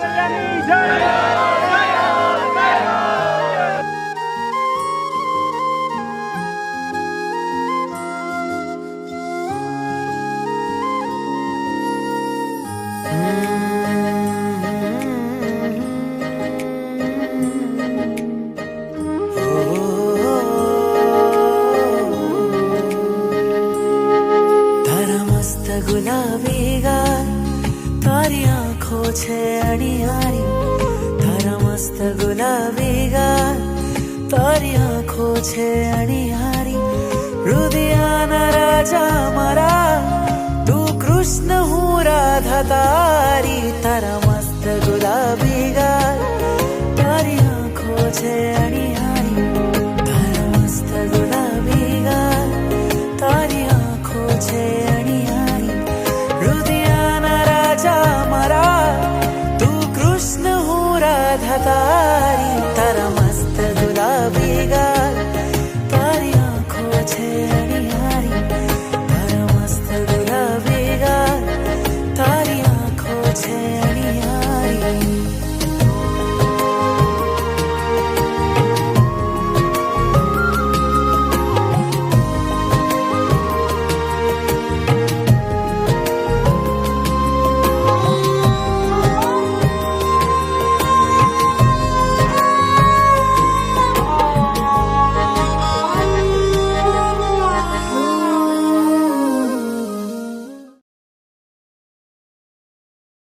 કનૈયાની જય। તારા મસ્ત ગુલાબી ગાલ, તારી આંખો છે અણિયારી। તારા મસ્ત ગુલાબી ગાલ, તારી આંખો છે અણિયારી। રુદિયાના રાજા મારા, તું કૃષ્ણ હું રાધા તારી। તારા મસ્ત ગુલાબી ગાલ, તારી આંખો છે અણિયારી। તારા મસ્ત ગુલાબી ગાલ, તારી આંખો છે અણિયારી। રુદિયાના રાજા મારા, તું કૃષ્ણ હું રાધા તારી।